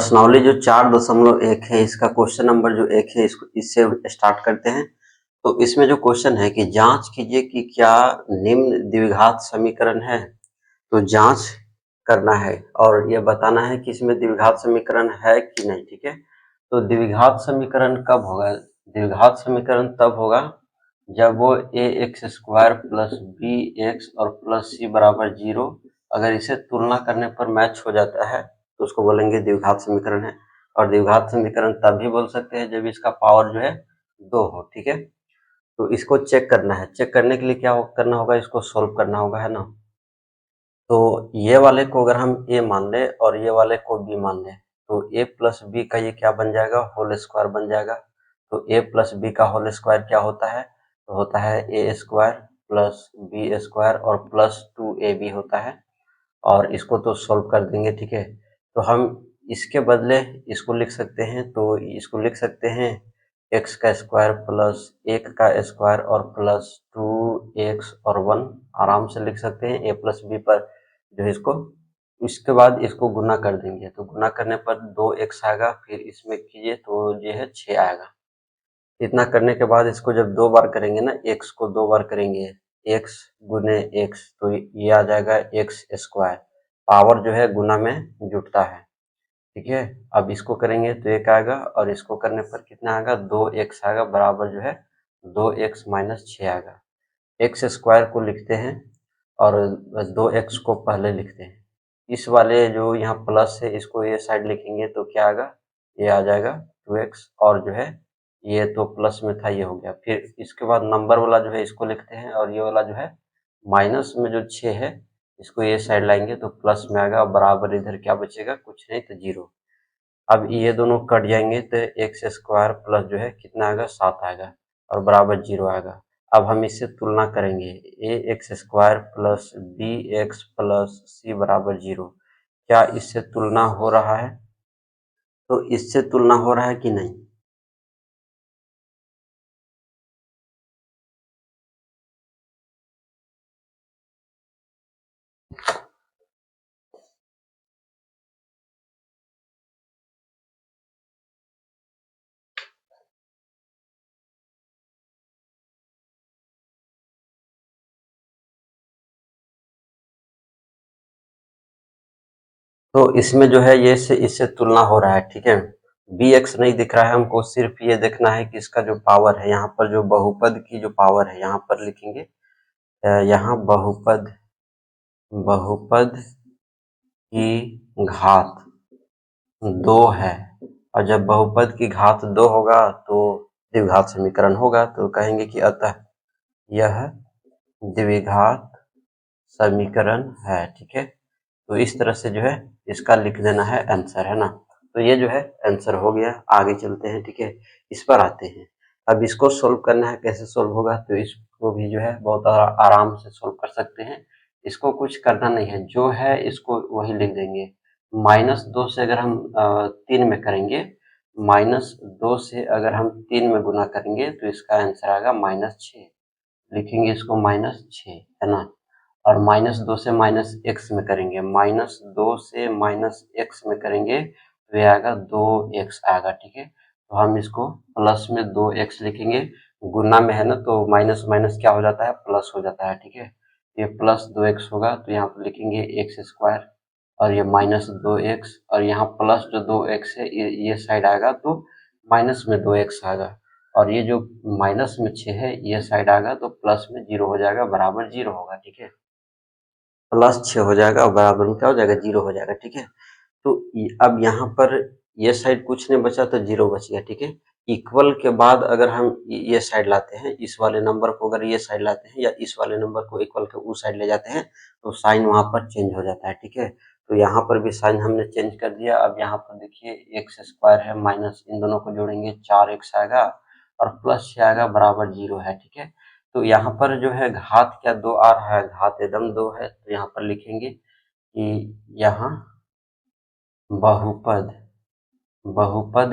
प्रश्नावली जो 4.1 है, इसका क्वेश्चन नंबर जो 1 है, इससे स्टार्ट करते हैं। तो इसमें जो क्वेश्चन है कि जांच कीजिए कि क्या निम्न द्विघात समीकरण है। तो जांच करना है और ये बताना है कि इसमें द्विघात समीकरण है कि नहीं। ठीक है, तो द्विघात समीकरण कब होगा? द्विघात समीकरण तब होगा जब वो ax² प्लस bx और प्लस c बराबर 0 अगर इसे तुलना करने पर मैच हो जाता है तो उसको बोलेंगे द्विघात समीकरण है। और द्विघात समीकरण तब भी बोल सकते हैं जब इसका पावर जो है 2 हो। ठीक है, तो इसको चेक करना है। चेक करने के लिए क्या करना होगा? इसको सोल्व करना होगा, है ना। तो ये वाले को अगर हम a मान लें और ये वाले को b मान लें तो a प्लस बी का ये क्या बन जाएगा? होल स्क्वायर बन जाएगा। तो a प्लस बी का होल स्क्वायर क्या होता है? तो होता है a² प्लस b² और प्लस 2ab होता है। और इसको तो सोल्व कर देंगे। ठीक है, तो हम इसके बदले इसको लिख सकते हैं। तो इसको लिख सकते हैं x का स्क्वायर प्लस 1 का स्क्वायर और प्लस 2x और 1 आराम से लिख सकते हैं a प्लस बी पर जो है इसको। इसके बाद इसको गुना कर देंगे तो गुना करने पर 2x आएगा, फिर इसमें कीजिए तो ये है 6 आएगा। इतना करने के बाद इसको जब 2 बार करेंगे ना, x को 2 बार करेंगे, x गुने x तो ये आ जाएगा x²। पावर जो है गुना में जुटता है। ठीक है, अब इसको करेंगे तो 1 आएगा और इसको करने पर कितना आएगा? 2x आएगा बराबर जो है 2x माइनस 6 आएगा। x² को लिखते हैं और 2x को पहले लिखते हैं। इस वाले जो यहाँ प्लस है इसको ये साइड लिखेंगे तो क्या आएगा? ये आ जाएगा 2x और जो है ये तो प्लस में था, ये हो गया। फिर इसके बाद नंबर वाला जो है इसको लिखते हैं और ये वाला जो है माइनस में जो 6 है इसको ये साइड लाएंगे तो प्लस में आएगा और बराबर इधर क्या बचेगा? कुछ नहीं तो 0। अब ये दोनों कट जाएंगे तो x² प्लस जो है कितना आएगा? 7 आएगा और बराबर 0 आएगा। अब हम इससे तुलना करेंगे ax² plus bx plus c बराबर 0। क्या इससे तुलना हो रहा है? तो इससे तुलना हो रहा है कि नहीं? तो इसमें जो है ये से इससे तुलना हो रहा है। ठीक है, bx नहीं दिख रहा है हमको, सिर्फ ये देखना है कि इसका जो पावर है, यहाँ पर जो बहुपद की जो पावर है यहाँ पर लिखेंगे। यहाँ बहुपद की घात 2 है और जब बहुपद की घात 2 होगा तो द्विघात समीकरण होगा। तो कहेंगे कि अतः यह द्विघात समीकरण है। ठीक है, तो इस तरह से जो है इसका लिख देना है आंसर, है ना। तो ये जो है आंसर हो गया। आगे चलते हैं। ठीक है, इस पर आते हैं। अब इसको सोल्व करना है। कैसे सोल्व होगा? तो इसको भी जो है बहुत आराम से सोल्व कर सकते हैं। इसको कुछ करना नहीं है, जो है इसको वही लिख देंगे। -2 से अगर हम 3 में करेंगे, -2 से अगर हम 3 में गुना करेंगे तो इसका आंसर आएगा -6। लिखेंगे इसको -6, है ना। और -2 से -x में करेंगे, -2 से -x में करेंगे तो ये आएगा 2x आएगा। ठीक है, तो हम इसको प्लस में 2x लिखेंगे। गुना में है ना तो माइनस माइनस क्या हो जाता है? प्लस हो जाता है। ठीक है, ये प्लस 2x होगा तो यहाँ पर लिखेंगे x² और ये -2x और यहाँ प्लस जो 2x है ये साइड आएगा तो माइनस में 2x आएगा और ये जो माइनस में 6 है ये साइड आएगा तो प्लस में 0 हो जाएगा, बराबर 0 होगा। ठीक है, प्लस 6 हो जाएगा और बराबर में क्या हो जाएगा? 0 हो जाएगा। ठीक है, तो अब यहाँ पर ये साइड कुछ नहीं बचा तो 0 बच गया। ठीक है, इक्वल के बाद अगर हम ये साइड लाते हैं, इस वाले नंबर को अगर ये साइड लाते हैं या इस वाले नंबर को इक्वल के उस साइड ले जाते हैं तो साइन वहाँ पर चेंज हो जाता है। ठीक है, तो यहाँ पर भी साइन हमने चेंज कर दिया। अब यहाँ पर देखिए x² है माइनस, इन दोनों को जोड़ेंगे 4x आएगा और प्लस 6 आएगा, बराबर 0 है। ठीक है, तो यहाँ पर जो है घात क्या 2 आ रहा है? घात एकदम 2 है। तो यहाँ पर लिखेंगे कि यहाँ बहुपद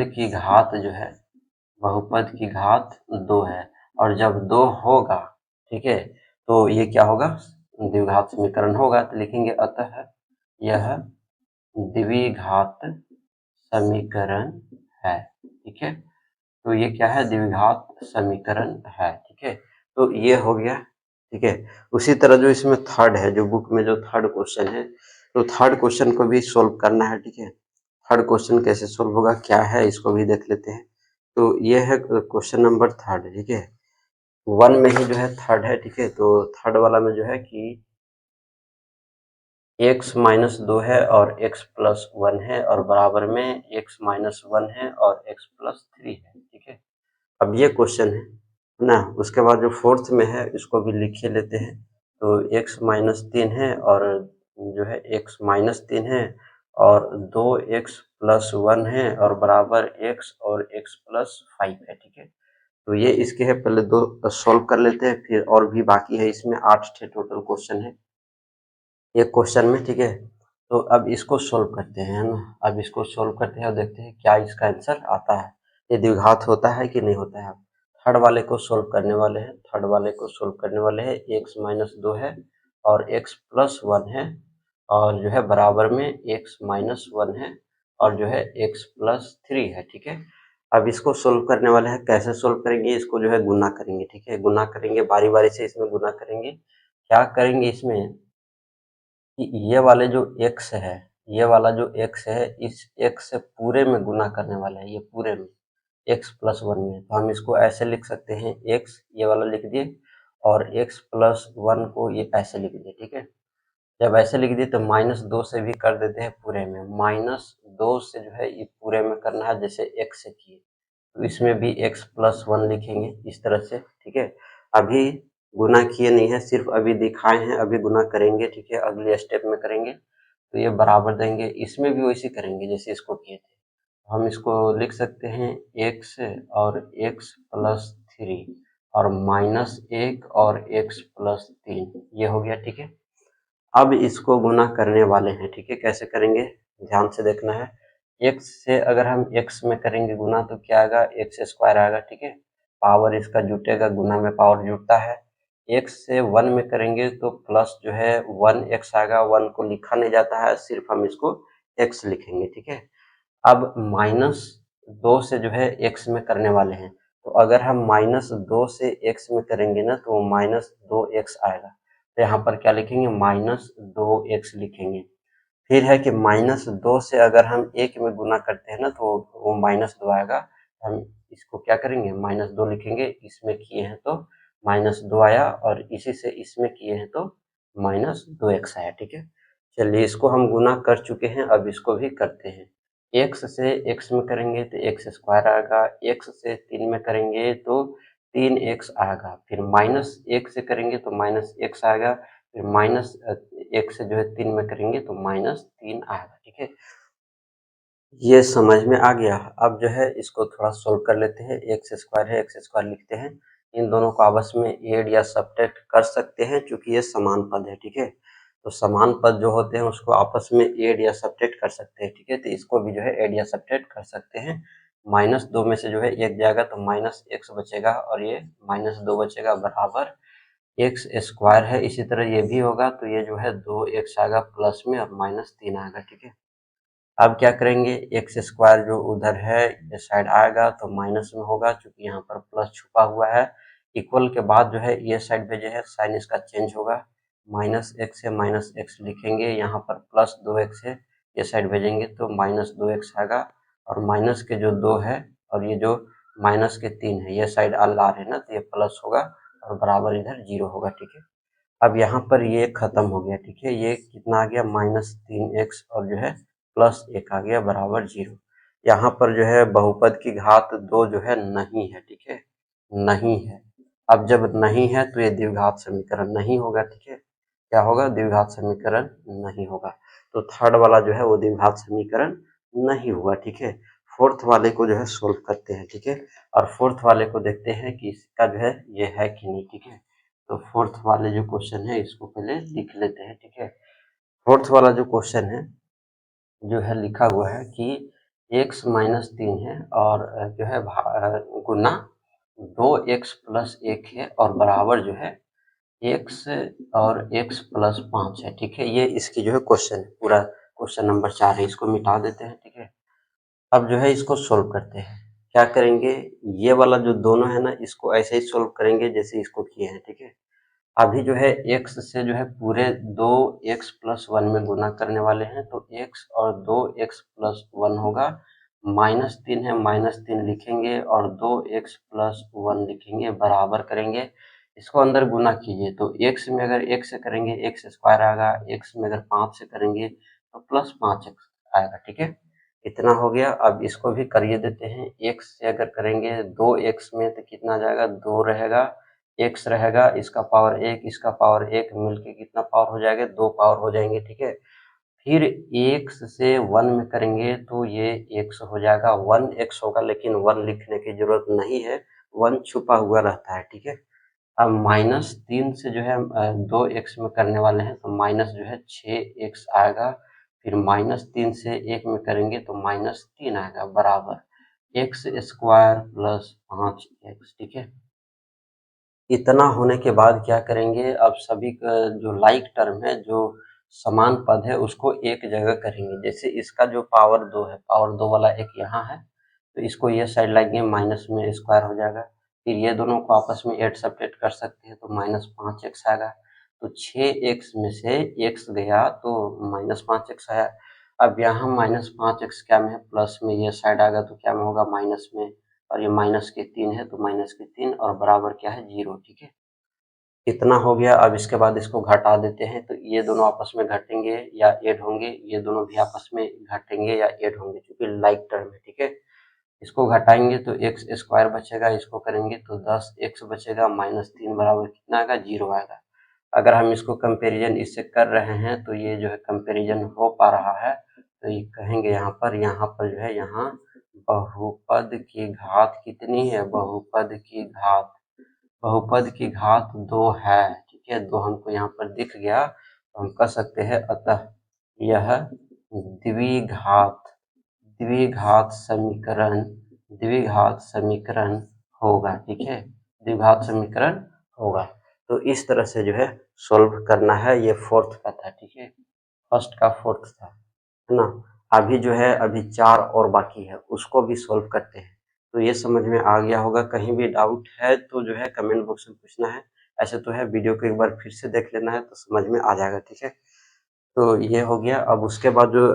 की घात जो है, बहुपद की घात 2 है और जब 2 होगा, ठीक है, तो ये क्या होगा? द्विघात समीकरण होगा। तो लिखेंगे अतः यह द्विघात समीकरण है, ठीक है। तो ये क्या है, द्विघात समीकरण है, ठीक है। तो ये हो गया, ठीक है। उसी तरह जो इसमें थर्ड है, जो बुक में जो थर्ड क्वेश्चन है, तो थर्ड क्वेश्चन को भी सोल्व करना है, ठीक है। थर्ड क्वेश्चन कैसे सोल्व होगा, क्या है, इसको भी देख लेते हैं। तो ये है क्वेश्चन नंबर थर्ड, ठीक है। वन में ही जो है थर्ड है, ठीक है। तो थर्ड वाला में जो है कि x माइनस 2 है और x प्लस 1 है और बराबर में x माइनस 1 है और x प्लस 3 है, ठीक है। अब ये क्वेश्चन है ना। उसके बाद जो फोर्थ में है इसको भी लिख ही लेते हैं। तो x माइनस 3 है और जो है x माइनस 3 है और 2x प्लस 1 है और बराबर x और x प्लस 5 है, ठीक है। तो ये इसके है, पहले दो सॉल्व कर लेते हैं, फिर और भी बाकी है। इसमें 8 ठे टोटल क्वेश्चन है एक क्वेश्चन में, ठीक है। तो अब इसको सोल्व करते हैं, है ना। अब इसको सोल्व करते हैं और देखते हैं क्या इसका आंसर आता है, ये द्विघात होता है कि नहीं होता है। आप थर्ड वाले को सोल्व करने वाले हैं, थर्ड वाले को सोल्व करने वाले हैं। एक्स माइनस 2 है और एक्स प्लस 1 है और जो है बराबर में एक्स माइनस 1 है और जो है एक्स प्लस 3 है, ठीक है। अब इसको सोल्व करने वाले हैं, कैसे सोल्व करेंगे, इसको जो है गुना करेंगे, ठीक है। गुना करेंगे, बारी बारी से इसमें गुना करेंगे। क्या करेंगे इसमें कि ये वाले जो x है, ये वाला जो x है, इस x से पूरे में गुना करने वाला है, ये पूरे में x प्लस 1 में। तो हम इसको ऐसे लिख सकते हैं, x ये वाला लिख दिए और x प्लस 1 को ये ऐसे लिख दिए, ठीक है। जब ऐसे लिख दिए तो माइनस 2 से भी कर देते हैं पूरे में, माइनस 2 से जो है ये पूरे में करना है, जैसे x से किए। तो इसमें भी x प्लस 1 लिखेंगे इस तरह से, ठीक है। अभी गुना किए नहीं है, सिर्फ अभी दिखाए हैं, अभी गुना करेंगे, ठीक है। अगले स्टेप में करेंगे तो ये बराबर देंगे, इसमें भी वैसे करेंगे जैसे इसको किए थे। हम इसको लिख सकते हैं x और x प्लस 3 और माइनस 1 और x प्लस 3, ये हो गया, ठीक है। अब इसको गुना करने वाले हैं, ठीक है। कैसे करेंगे, ध्यान से देखना है। x से अगर हम x में करेंगे गुना तो क्या आएगा, एक्स स्क्वायर आएगा, ठीक है। पावर इसका जुटेगा, गुना में पावर जुटता है। x से 1 में करेंगे तो प्लस जो है 1x आएगा, 1 को लिखा नहीं जाता है, सिर्फ हम इसको x लिखेंगे, ठीक है। अब माइनस 2 से जो है x में करने वाले हैं, तो अगर हम माइनस 2 से x में करेंगे ना तो माइनस 2x आएगा। तो यहाँ पर क्या लिखेंगे, माइनस 2x लिखेंगे। फिर है कि माइनस 2 से अगर हम 1 में गुना करते हैं ना तो वो माइनस 2 आएगा। हम इसको क्या करेंगे, माइनस 2 लिखेंगे, इसमें किए हैं तो माइनस 2 आया और इसी से इसमें किए हैं तो माइनस 2x आया, ठीक है। चलिए इसको हम गुना कर चुके हैं, अब इसको भी करते हैं। x से x में करेंगे तो x स्क्वायर आएगा, x से 3 में करेंगे तो 3x आएगा, फिर माइनस 1 से करेंगे तो माइनस x आएगा, फिर माइनस 1 से जो है 3 में करेंगे तो माइनस 3 आएगा, ठीक है। ये समझ में आ गया। अब जो है इसको थोड़ा सोल्व कर लेते हैं। एक्स स्क्वायर है, एक्स स्क्वायर लिखते हैं। इन दोनों को आपस में ऐड या सब्ट्रैक्ट कर सकते हैं क्योंकि ये समान पद है, ठीक है। तो समान पद जो होते हैं उसको आपस में ऐड या सब्ट्रैक्ट कर सकते हैं, ठीक है। तो इसको भी जो है ऐड या सब्ट्रैक्ट कर सकते हैं। माइनस 2 में से जो है 1 जाएगा तो माइनस x बचेगा और ये माइनस 2 बचेगा, बराबर एक्स स्क्वायर है। इसी तरह ये भी होगा तो ये जो है 2x आएगा प्लस में और माइनस 3 आएगा, ठीक है। अब क्या करेंगे, एक्स स्क्वायर जो उधर है ये साइड आएगा तो माइनस में होगा, क्योंकि यहाँ पर प्लस छुपा हुआ है। इक्वल के बाद जो है ये साइड पे जो है साइन इसका चेंज होगा, माइनस एक्स है, माइनस एक्स लिखेंगे, यहाँ पर प्लस 2x है, ये साइड भेजेंगे तो माइनस 2x आएगा और माइनस के जो 2 है और ये जो माइनस के 3 है ये साइड आ रहे हैं ना, तो ये प्लस होगा और बराबर इधर 0 होगा, ठीक है। अब यहाँ पर ये खत्म हो गया, ठीक है। ये कितना आ गया, -3x और जो है प्लस 1 आ गया बराबर 0। यहाँ पर जो है बहुपद की घात 2 जो है नहीं है, ठीक है, नहीं है। अब जब नहीं है तो ये द्विघात समीकरण नहीं होगा, ठीक है। क्या होगा, द्विघात समीकरण नहीं होगा। तो थर्ड वाला जो है वो द्विघात समीकरण नहीं हुआ, ठीक है। फोर्थ वाले को जो है सोल्व करते हैं, ठीक है। और फोर्थ वाले को देखते हैं कि इसका जो है ये है कि नहीं, ठीक है। तो फोर्थ वाले जो क्वेश्चन है इसको पहले लिख लेते हैं, ठीक है। फोर्थ वाला जो क्वेश्चन है जो है लिखा हुआ है कि x माइनस 3 है और जो है गुना 2x प्लस 1 है और बराबर जो है x और x प्लस 5 है, ठीक है। ये इसकी जो है क्वेश्चन है, पूरा क्वेश्चन नंबर 4 है। इसको मिटा देते हैं, ठीक है। अब जो है इसको सोल्व करते हैं। क्या करेंगे, ये वाला जो दोनों है ना, इसको ऐसे ही सोल्व करेंगे जैसे इसको किए हैं, ठीक है। अभी जो है x से जो है पूरे 2x+1 में गुना करने वाले हैं, तो x और 2x+1 होगा, -3 है, -3 लिखेंगे और 2x+1 लिखेंगे, बराबर करेंगे। इसको अंदर गुना कीजिए, तो x में अगर 1 से करेंगे x स्क्वायर आएगा, x में अगर 5 से करेंगे तो +5x आएगा, ठीक है। इतना हो गया। अब इसको भी करिए देते हैं। x से अगर करेंगे 2x में तो कितना आ जाएगा, 2 रहेगा, x रहेगा, इसका पावर 1, इसका पावर 1 मिलके कितना पावर हो जाएगा, 2 पावर हो जाएंगे, ठीक है। फिर x से 1 में करेंगे तो ये x हो जाएगा, 1x होगा, लेकिन 1 लिखने की जरूरत नहीं है, 1 छुपा हुआ रहता है, ठीक है। अब -3 से जो है 2x में करने वाले हैं, तो माइनस जो है 6x आएगा। फिर -3 से 1 में करेंगे तो -3 आएगा, बराबर x स्क्वायर प्लस 5x, ठीक है। इतना होने के बाद क्या करेंगे, अब सभी का जो लाइक टर्म है, जो समान पद है, उसको एक जगह करेंगे। जैसे इसका जो पावर 2 है, पावर 2 वाला एक यहाँ है, तो इसको ये साइड लाएंगे, माइनस में स्क्वायर हो जाएगा। फिर ये दोनों को आपस में ऐड सब्ट्रैक्ट कर सकते हैं, तो -5x आएगा। तो 6x में से x गया तो -5x आया। अब यहाँ -5x क्या में है, प्लस में, ये साइड आएगा तो क्या में होगा, माइनस में, और ये माइनस के 3 है तो माइनस के 3, और बराबर क्या है, 0, ठीक है। इतना हो गया। अब इसके बाद इसको घटा देते हैं, तो ये दोनों आपस में घटेंगे या ऐड होंगे, ये दोनों भी आपस में घटेंगे या ऐड होंगे, क्योंकि लाइक टर्म है, ठीक है। इसको घटाएंगे तो एक्स स्क्वायर बचेगा, इसको करेंगे तो 10x बचेगा, -3 बराबर कितना आएगा, 0 आएगा। अगर हम इसको कंपैरिजन इससे कर रहे हैं तो ये जो है कंपैरिजन हो पा रहा है, तो ये कहेंगे यहाँ पर जो है, यहाँ बहुपद की घात कितनी है, बहुपद की घात 2 है, ठीक है। 2 हमको यहाँ पर दिख गया, तो हम कह सकते हैं अतः यह द्विघात द्विघात समीकरण द्विघात समीकरण होगा, ठीक है। द्विघात समीकरण होगा। तो इस तरह से जो है सॉल्व करना है। ये फोर्थ का था, ठीक है, फर्स्ट का फोर्थ था, है ना। अभी जो है, अभी 4 और बाकी है, उसको भी सॉल्व करते हैं। तो ये समझ में आ गया होगा। कहीं भी डाउट है तो जो है कमेंट बॉक्स में पूछना है। ऐसे तो है, वीडियो को एक बार फिर से देख लेना है तो समझ में आ जाएगा, ठीक है। तो ये हो गया। अब उसके बाद जो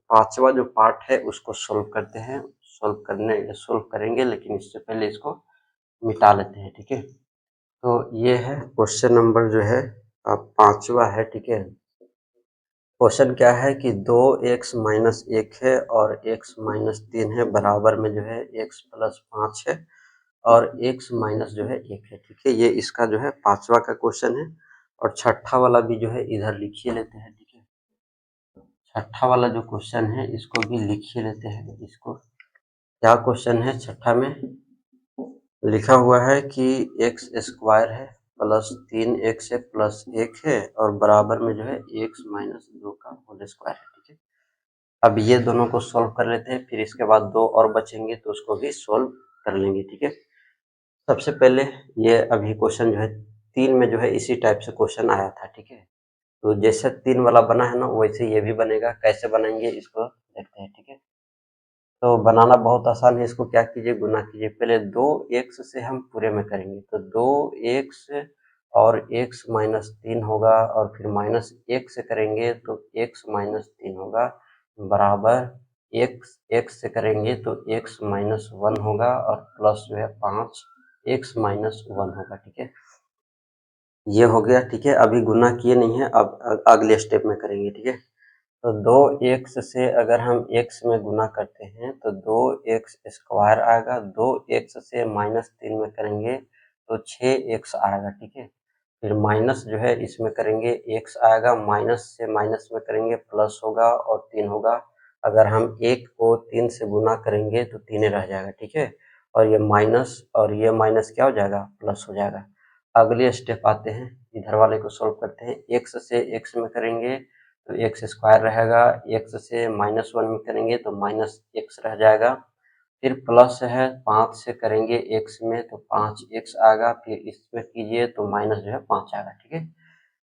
पांचवा जो पार्ट है उसको सोल्व करते हैं। सोल्व करेंगे, लेकिन इससे पहले इसको मिटा लेते हैं, ठीक है। तो ये है क्वेश्चन नंबर जो है पांचवा है, ठीक है। क्वेश्चन क्या है कि 2x-1 है और x-3 है, बराबर में जो है x+5 है और x माइनस जो है 1 है, ठीक है। ये इसका जो है पांचवा का क्वेश्चन है। और छठा वाला भी जो है इधर लिख ही लेते हैं, ठीक है। छठा वाला जो क्वेश्चन है इसको भी लिख ही लेते हैं। इसको क्या क्वेश्चन है, छठा में लिखा हुआ है कि एक्स स्क्वायर है प्लस 3x है प्लस 1 है और बराबर में जो है x-2 का होल स्क्वायर है, ठीक है। अब ये दोनों को सॉल्व कर लेते हैं, फिर इसके बाद 2 और बचेंगे तो उसको भी सॉल्व कर लेंगे, ठीक है। सबसे पहले ये अभी क्वेश्चन जो है 3 में जो है इसी टाइप से क्वेश्चन आया था, ठीक है। तो जैसे 3 वाला बना है ना, वैसे ये भी बनेगा। कैसे बनाएंगे इसको देखते हैं, ठीक है। तो बनाना बहुत आसान है। इसको क्या कीजिए, गुना कीजिए। पहले 2x से हम पूरे में करेंगे, तो 2x और x-3 होगा, और फिर -1 से करेंगे तो x-3 होगा, बराबर x से करेंगे तो x-1 होगा, और प्लस जो है 5 x-1 होगा, ठीक है। ये हो गया, ठीक है। अभी गुना किए नहीं है, अब अगले स्टेप में करेंगे, ठीक है। तो 2x से अगर हम x में गुना करते हैं तो 2x स्क्वायर आएगा। 2x से -3 में करेंगे तो 6x आएगा, ठीक है। फिर माइनस जो है इसमें करेंगे x आएगा, माइनस से माइनस में करेंगे प्लस होगा और 3 होगा। अगर हम 1 को 3 से गुना करेंगे तो 3 रह जाएगा, ठीक है। और ये माइनस और ये माइनस क्या हो जाएगा, प्लस हो जाएगा। अगले स्टेप आते हैं, इधर वाले को सॉल्व करते हैं। x से x में करेंगे तो एक्स स्क्वायर रहेगा, x से -1 में करेंगे तो -x रह जाएगा। फिर प्लस है, 5 से करेंगे x में तो 5x आएगा, फिर इसमें कीजिए तो माइनस जो है 5 आएगा, ठीक है।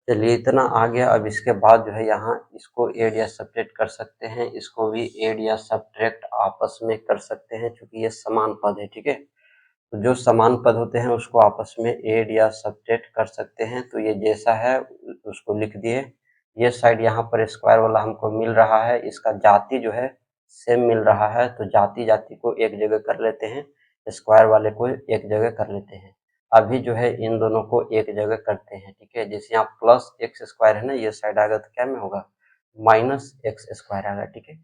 चलिए इतना आ गया। अब इसके बाद जो है यहाँ इसको ऐड या सब्ट्रैक्ट कर सकते हैं, इसको भी ऐड या सब्ट्रैक्ट आपस में कर सकते हैं क्योंकि ये समान पद है, ठीक है। तो जो समान पद होते हैं उसको आपस में ऐड या सब्ट्रैक्ट कर सकते हैं। तो ये जैसा है उसको लिख दिए। ये साइड यहाँ पर स्क्वायर वाला हमको मिल रहा है, इसका जाति जो है सेम मिल रहा है, तो जाति जाति को एक जगह कर लेते हैं, स्क्वायर वाले को एक जगह कर लेते हैं। अभी जो है इन दोनों को एक जगह करते हैं, ठीक है। जैसे यहाँ प्लस एक्स स्क्वायर है ना, ये साइड आएगा तो क्या में होगा माइनस एक्स स्क्वायर आएगा, ठीक है।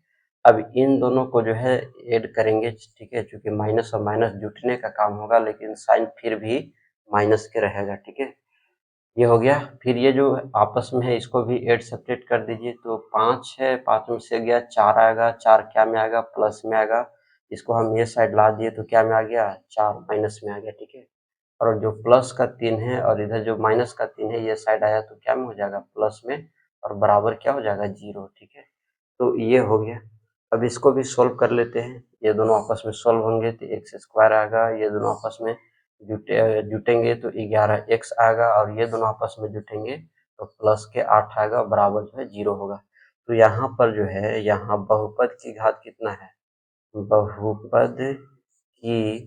अब इन दोनों को जो है ऐड करेंगे, ठीक है, क्योंकि माइनस और माइनस जुटने का काम होगा, लेकिन साइन फिर भी माइनस के रहेगा, ठीक है। ये हो गया। फिर ये जो आपस में है इसको भी ऐड सब्ट्रैक्ट कर दीजिए। तो 5 है, 5 में से गया 4 आएगा, 4 क्या में आएगा प्लस में आएगा। इसको हम ये साइड ला दिए तो क्या में आ गया 4 माइनस में आ गया, ठीक है। और जो प्लस का 3 है और इधर जो माइनस का 3 है ये साइड आया तो क्या में हो जाएगा प्लस में, और बराबर क्या हो जाएगा 0, ठीक है। तो ये हो गया। अब इसको भी सोल्व कर लेते हैं। ये दोनों आपस में सोल्व होंगे तो एक्स स्क्वायर आएगा, ये दोनों आपस में जुटेंगे तो 11 एक्स आएगा, और ये दोनों आपस में जुटेंगे तो प्लस के 8 आएगा, बराबर जो है 0 होगा। तो यहाँ पर जो है यहाँ बहुपद की घात कितना है, बहुपद की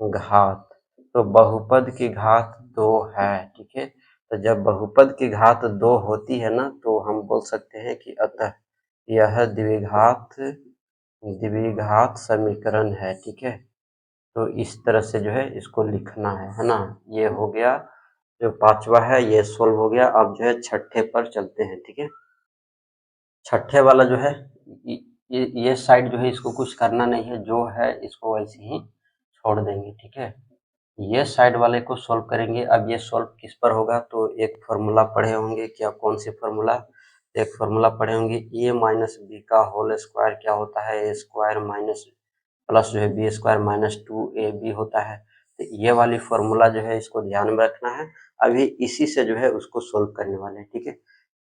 घात, तो बहुपद की घात 2 है, ठीक है। तो जब बहुपद की घात 2 होती है ना तो हम बोल सकते हैं कि अतः यह द्विघात समीकरण है, ठीक है। तो इस तरह से जो है इसको लिखना है ना। ये हो गया, जो पांचवा है ये सोल्व हो गया। अब जो है छठे पर चलते हैं, ठीक है। छठे वाला जो है ये साइड जो है इसको कुछ करना नहीं है, जो है इसको वैसे ही छोड़ देंगे, ठीक है। ये साइड वाले को सोल्व करेंगे। अब ये सोल्व किस पर होगा, तो एक फार्मूला पढ़े होंगे, क्या कौन सी फार्मूला, एक फार्मूला पढ़े होंगे, ए माइनस बी का होल स्क्वायर क्या होता है, ए स्क्वायर माइनस प्लस जो है बी स्क्वायर माइनस 2ab होता है। तो ये वाली फार्मूला जो है इसको ध्यान में रखना है। अभी इसी से जो है उसको सोल्व करने वाले हैं, ठीक है।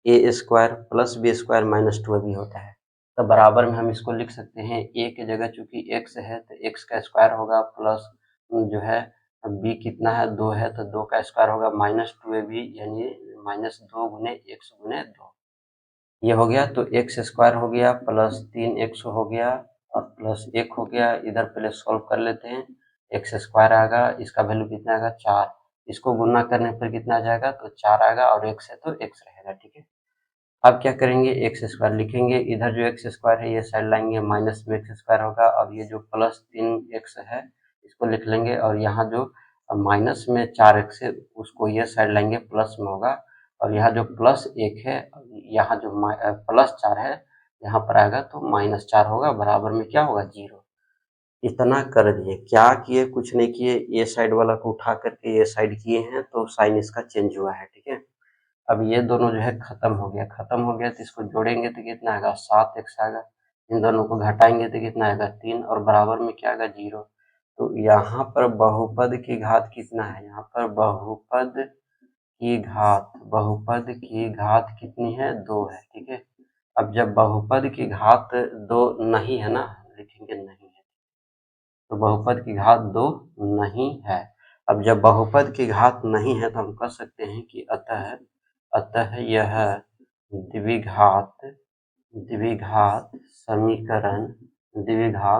A square plus B square minus 2ab होता है, तो बराबर में हम इसको लिख सकते हैं। ए की जगह चूंकि एक्स है तो एक्स का स्क्वायर होगा, प्लस जो है बी कितना है 2 है तो 2 का स्क्वायर होगा, माइनस 2ab यानी माइनस 2 गुने एक्स गुने 2। ये हो गया, तो एक्स स्क्वायर हो गया प्लस 3x हो गया और प्लस 1 हो गया। इधर पहले सॉल्व कर लेते हैं। एक्स स्क्वायर आएगा, इसका वैल्यू कितना आएगा 4, इसको गुना करने पर कितना आ जाएगा तो 4 आएगा, और x है तो x रहेगा, ठीक है। अब क्या करेंगे, एक्स स्क्वायर लिखेंगे, इधर जो एक्स स्क्वायर है ये साइड लाएंगे, माइनस में एक्स स्क्वायर होगा, और ये जो प्लस 3x है इसको लिख लेंगे, और यहाँ जो माइनस में 4x है उसको ये साइड लाएंगे, प्लस में होगा, और यहाँ जो प्लस 1 है, यहाँ जो प्लस 4 है यहाँ पर आएगा तो माइनस 4 होगा, बराबर में क्या होगा 0। इतना कर दिए, क्या किए, कुछ नहीं किए, ये साइड वाला को उठा करके ये साइड किए हैं तो साइन इसका चेंज हुआ है, ठीक है। अब ये दोनों जो है खत्म हो गया, खत्म हो गया तो इसको जोड़ेंगे तो कितना आएगा 7x आएगा, इन दोनों को घटाएंगे तो कितना आएगा 3, और बराबर में क्या आएगा 0। तो यहाँ पर बहुपद की घात कितना है, यहाँ पर बहुपद की घात कितनी है 2 है, ठीक है। अब जब बहुपद की घात 2 नहीं है ना, लिखेंगे नहीं है, तो बहुपद की घात 2 नहीं है। अब जब बहुपद की घात नहीं है तो हम कह सकते हैं कि अतः यह द्विघात द्विघात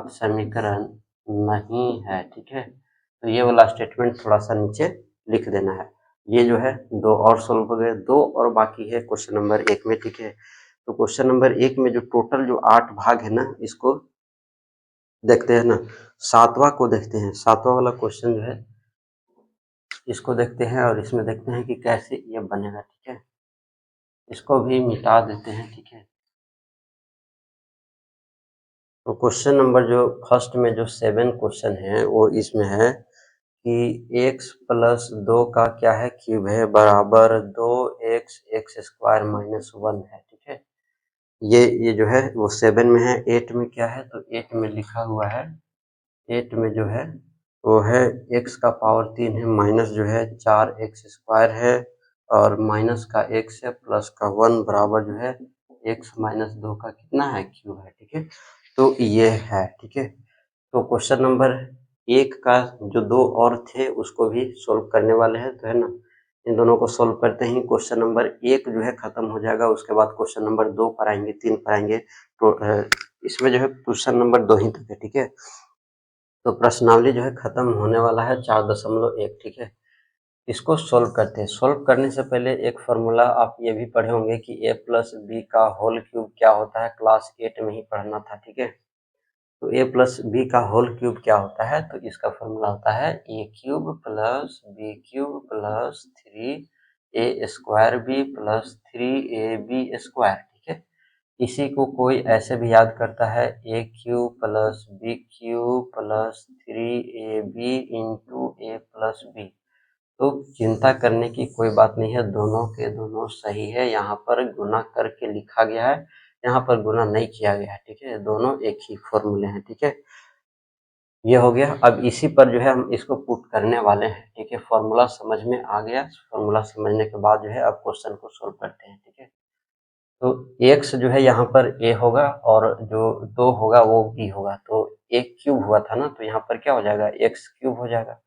समीकरण नहीं है, ठीक है। तो ये वाला स्टेटमेंट थोड़ा सा नीचे लिख देना है। ये जो है 2 और सोल्व हो गए, 2 और बाकी है क्वेश्चन नंबर 1 में, ठीक है। तो क्वेश्चन नंबर 1 में जो टोटल जो 8 भाग है ना, इसको देखते हैं ना। सातवां को देखते हैं, सातवां वाला क्वेश्चन जो है इसको देखते हैं, और इसमें देखते हैं कि कैसे ये बनेगा, ठीक है। इसको भी मिटा देते हैं, ठीक है। तो क्वेश्चन नंबर जो फर्स्ट में जो 7 क्वेश्चन है वो इसमें है कि x प्लस 2 का क्या है क्यूब है, बराबर 2x एक्स स्क्वायर माइनस 1 है, ठीक है। ये जो है वो 7 में है। 8 में क्या है, तो 8 में लिखा हुआ है, 8 में जो है वो है x का पावर 3 है, माइनस जो है 4x स्क्वायर है, और माइनस का x है प्लस का 1, बराबर जो है x माइनस 2 का कितना है क्यूब है, ठीक है। तो ये है, ठीक है। तो क्वेश्चन नंबर 1 का जो 2 और थे उसको भी सोल्व करने वाले हैं, तो है ना। इन दोनों को सोल्व करते ही क्वेश्चन नंबर 1 जो है खत्म हो जाएगा। उसके बाद क्वेश्चन नंबर 2 पर आएंगे, 3 पर आएंगे। तो इसमें जो है क्वेश्चन नंबर 2 ही तक है, ठीक है। तो प्रश्नावली जो है खत्म होने वाला है 4.1, ठीक है। इसको सोल्व करते हैं। सोल्व करने से पहले एक फॉर्मूला आप ये भी पढ़े होंगे कि a प्लस बी का होल क्यूब क्या होता है, क्लास 8 में ही पढ़ना था, ठीक है। तो a प्लस बी का होल क्यूब क्या होता है, तो इसका फॉर्मूला होता है a cube plus B cube plus 3a square B plus 3ab square, ठीक है। इसी को कोई ऐसे भी याद करता है a cube plus B cube plus 3ab into a plus B. तो चिंता करने की कोई बात नहीं है, दोनों के दोनों सही है। यहाँ पर गुना करके लिखा गया है, यहाँ पर गुना नहीं किया गया है, ठीक है। दोनों एक ही फॉर्मूले हैं, ठीक है। ये हो गया। अब इसी पर जो है हम इसको पुट करने वाले हैं, ठीक है। फॉर्मूला समझ में आ गया। फॉर्मूला समझने के बाद जो है अब क्वेश्चन को सोल्व करते हैं, ठीक है। तो x जो है यहाँ पर a होगा और जो 2 होगा वो b होगा। तो a क्यूब हुआ था ना, तो यहाँ पर क्या हो जाएगा, x क्यूब हो जाएगा।